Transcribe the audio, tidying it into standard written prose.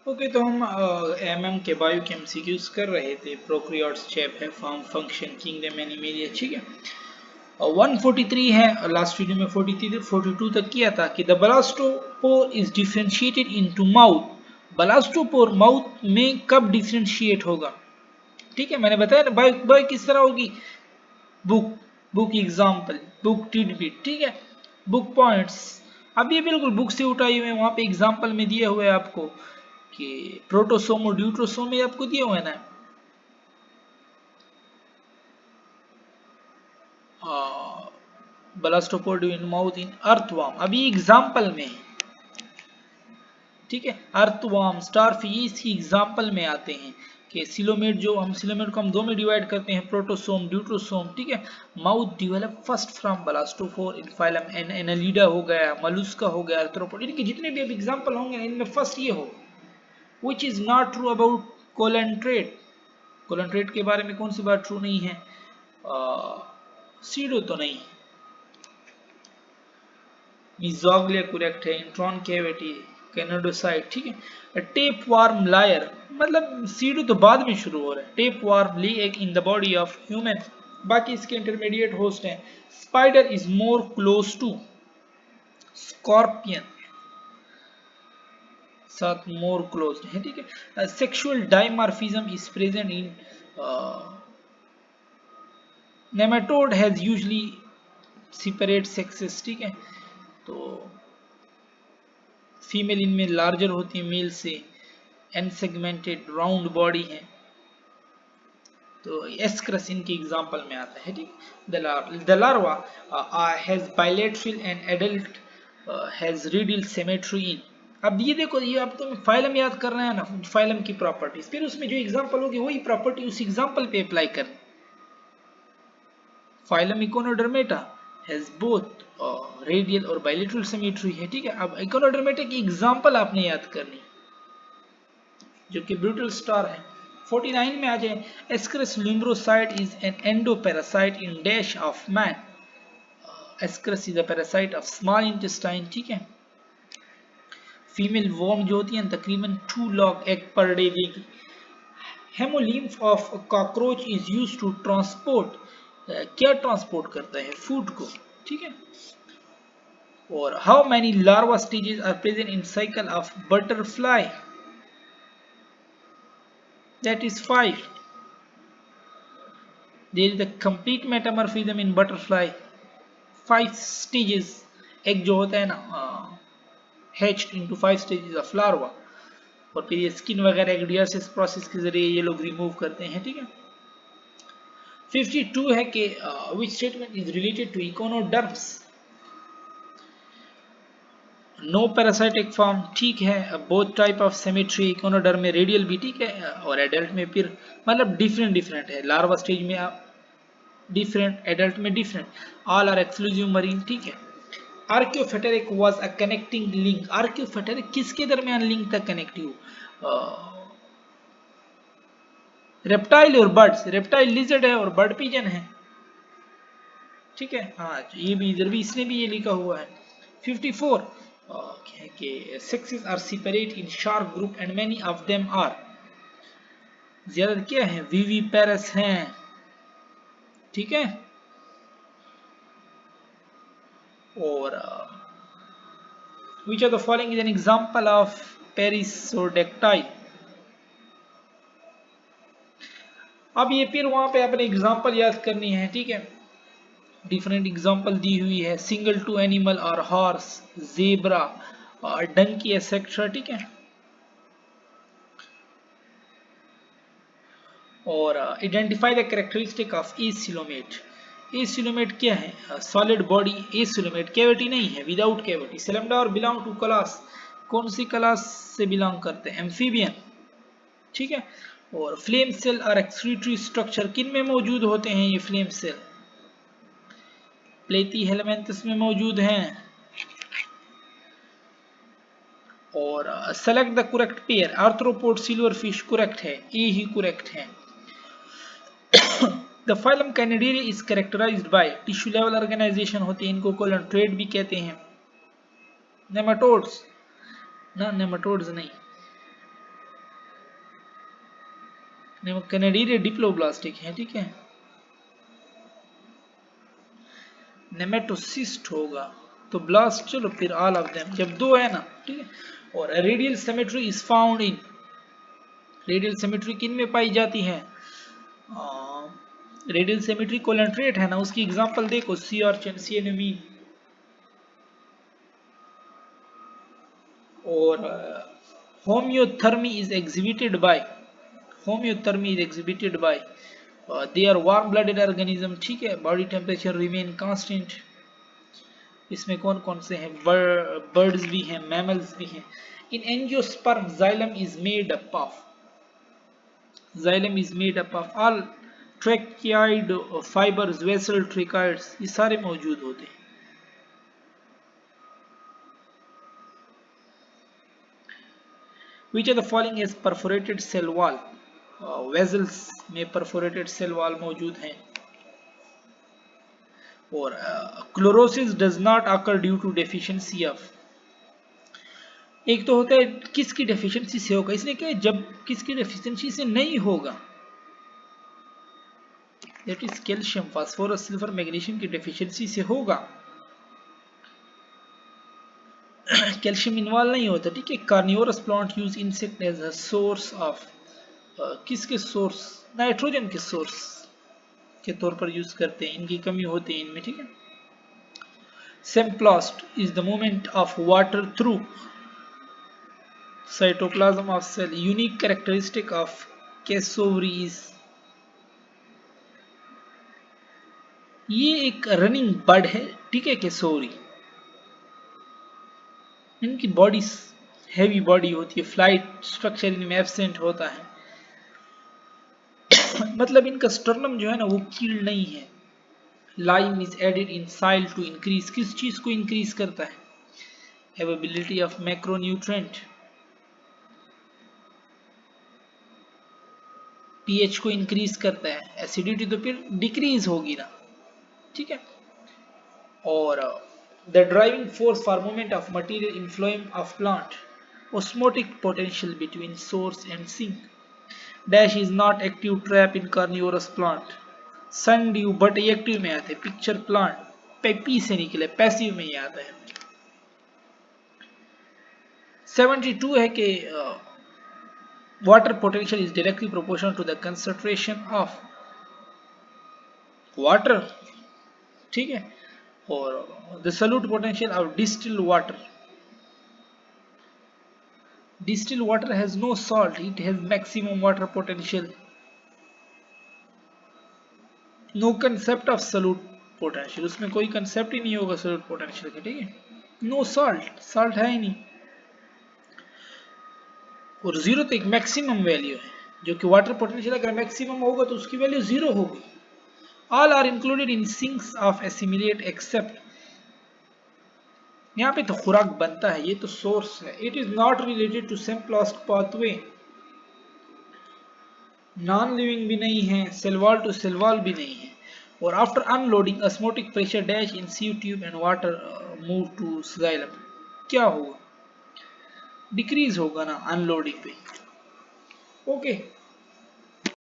Okay, तो हम MM के बायो के एमसीक्यूज कर रहे थे। प्रोकैरियोट्स, चैप है, फॉर्म, फंक्शन, किंगडम, एनिमेलिया, ठीक है। 143 है, लास्ट वीडियो में 43 42 तक किया था कि the blastopore is differentiated into mouth. Blastopore mouth में कब डिफरेंशिएट होगा, ठीक है। मैंने बताया ना बायो बायो किस तरह होगी, book, book example, book tidbit, ठीक है, बुक पॉइंट्स। अब ये बिल्कुल बुक से उठाई हुए, वहां पे एग्जाम्पल में दिए हुए आपको कि प्रोटोसोम और ड्यूट्रोसोम में आपको दिए हुए ना, blastopore in mouth in earthworm, अभी एग्जाम्पल में, ठीक है। अर्थवर्म, स्टारफिश इसी एग्जाम्पल में आते हैं कि सिलोमेट, जो हम सिलोमेट को हम दो में डिवाइड करते हैं, प्रोटोसोम, ड्यूट्रोसोम, ठीक है। Mouth develop first from blastopore in phylum Annelida हो गया, मलुस्का हो गया, आर्थ्रोपोड, इनके जितने भी अब एग्जाम्पल होंगे इनमें फर्स्ट ये हो। Which is not true about coelenterate. Coelenterate के बारे में कौन सी बात ट्रू नहीं है, सीडो तो नहीं, मिजोग्लिया करेक्ट है, इंट्रॉन कैविटी, कैनेडोसाइट, ठीक है। टेप वार्म लायर, मतलब सीडो तो बाद में शुरू हो रहा है। Tapeworm lay egg in the body of human, बाकी इसके इंटरमीडिएट होस्ट हैं। Spider is more close to scorpion, साथ मोर क्लोज है, ठीक है। Sexual dimorphism is present in nematode has usually separate sexes, ठीक है। तो फीमेल इनमें लार्जर होती है मेल से, एनसेगमेंटेड राउंड बॉडी है। तो एस्क्रस इनके एग्जांपल में आता है, ठीक। The larva has bilateral and adult has radial symmetry in. अब ये देखो, ये अब तो फाइलम याद करना है ना, फाइलम की प्रॉपर्टीज, फिर उसमें जो एग्जांपल होगी वही प्रॉपर्टी उस एग्जांपल पे अप्लाई करनी। फाइलम इकोनोडर्मेटा हैज बोथ रेडियल और बाइलेटरल सिमेट्री है, ठीक है। अब इकोनोडर्मेटा की एग्जांपल आपने याद करनी, जो कि ब्रूटल स्टार है। 49 में आ जाए, Ascaris lumbricoides is an endoparasite in dash of man. Ascaris is a parasite of small intestine, ठीक है। फीमेल वॉर्म जो होती है तकरीबन 2 लॉग एग पर डे देगी। Haemolymph of cockroach is use to transport, क्या ट्रांसपोर्ट करता है, फूड को, ठीक है। और how many larva stages are present in cycle of butterfly, that is 5. There is the complete metamorphism in butterfly, 5 stages। एक जो होता है ना hatched into 5 stages of larva, और फिर ये स्किन वगैरह एक्डियासिस प्रोसेस के जरिए ये लोग रिमूव करते हैं, ठीक है। 52 है कि which statement is related to econoderms, no parasitic form, ठीक है। Both type of symmetry, echinoderm में रेडियल भी, ठीक है, और एडल्ट में फिर मतलब डिफरेंट डिफरेंट है। लार्वा स्टेज में डिफरेंट, एडल्ट में different, all are exclusive marine, ठीक है। Archaeopteryx was a connecting link. Archaeopteryx किसके दरमियान लिंक था कनेक्टिव, रेप्टाइल और बर्ड्स। रेप्टाइल लिजर्ड है और बर्ड पिजन है, ठीक है। हाँ, ये भी इधर भी इसने भी ये लिखा हुआ है। 54 कि sexes are separate in shark group and many of them are, ज्यादा क्या है, वीवी पेरस हैं, ठीक है। और which of the following is an example of पेरिसोडेक्टाइल। अब ये फिर वहां पे अपने एग्जांपल याद करनी है, ठीक है। डिफरेंट एग्जांपल दी हुई है, सिंगल टू एनिमल और हॉर्स, जेब्रा और डंकी एक्सेट्रा, ठीक है। और identify the characteristic of acoelomate. Acoelomate क्या है, सॉलिड बॉडी एसिलोमेट, कैविटी नहीं है, विदाउट कैविटी। सिलेंडर और बिलोंग टू क्लास, कौन सी क्लास से बिलोंग करते हैं, एम्फीबियन, ठीक है। और फ्लेम सेल और एक्सक्रीटरी स्ट्रक्चर किन में मौजूद होते हैं, ये फ्लेम सेल प्लेटी हेलमेंथस में मौजूद हैं। और select the correct pair, arthropod silver fish correct है, ए ही करेक्ट है। The phylum Cnidaria is characterised by tissue level organisation होती है, इनको कोलोन्ट्रेट भी कहते हैं। नेमाटोड्स ना, नेमाटोड्स नहीं, कैनेडियन डिप्लोब्लास्टिक है, ठीक है। नेमेटोसिस्ट होगा तो ब्लास्ट, चलो फिर ऑल ऑफ देम, जब दो है ना, ठीक है। और radial symmetry is found in, radial symmetry किन में पाई जाती है? रेडियल सिमेट्री कोलन ट्रेट है ना, उसकी एग्जांपल देखो, सी आर्च एंड सिएनामीन। और homeothermy is exhibited by, homeothermy is exhibited by they are warm blooded organism, ठीक है। Body temperature remain constant. इसमें कौन कौन से हैं? बर्ड्स भी हैं, मैमल्स भी हैं। In angiosperm xylem is made up of, xylem is made up of all tracheid fibres, vessel, tracheids, ये सारे मौजूद होते हैं। Which of the following is perforated cell wall? Vessels में परफोरेटेड सेल वॉल मौजूद हैं। और chlorosis does not occur due to deficiency of, एक तो होता है किसकी डेफिशिएंसी से होगा, इसने क्या जब किसकी डेफिशिएंसी से नहीं होगा, that is calcium, phosphorus, silver, magnesium की डेफिशिएंसी से होगा। कैल्शियम इन्वॉल्व नहीं होता, ठीक है। Carnivorous plant use insect as a source of, किसके सोर्स, नाइट्रोजन के सोर्स के तौर पर यूज करते हैं, इनकी कमी होती है इनमें, ठीक है। Semplast is the movement of water through cytoplasm of cell. Unique characteristic of Cassowary is, ये एक रनिंग बर्ड है, ठीक है। कैसोरी, इनकी बॉडी हैवी बॉडी होती है, फ्लाइट स्ट्रक्चर इनमें एब्सेंट होता है। मतलब इनका स्टर्नम जो है ना वो कील नहीं है। Lime is added in soil to increase, किस चीज को इंक्रीज करता है? Availability of macronutrient. पीएच को इंक्रीज करता है, एसिडिटी तो फिर डिक्रीज होगी ना, ठीक है। और the driving force for movement of material in phloem of plant, osmotic potential between source and sink. Dash is not active trap in carnivorous plant. Sundew but active में आते हैं। पिक्चर प्लांट पी से निकले, passive में ही आता है। 72 है कि water potential is directly proportional to the concentration of water, ठीक है। और the solute potential of distilled water, distilled water has no salt, it has maximum water potential, no concept of solute potential, उसमें कोई concept ही नहीं होगा solute potential का, ठीक है। no salt, salt है ही नहीं। और जीरो तो एक मैक्सिमम वैल्यू है, जो कि वाटर पोटेंशियल अगर मैक्सिमम होगा तो उसकी वैल्यू जीरो होगी। All are included in sinks of assimilate except, यहाँ पे तो खुराक बनता है, ये तो सोर्स है। It is not related to symplast pathway, non living भी नहीं है, cell wall to cell wall भी नहीं है। और after unloading osmotic pressure dash in sieve tube and water move to xylem, क्या होगा? डिक्रीज होगा ना अनलोडिंग पे, ओके।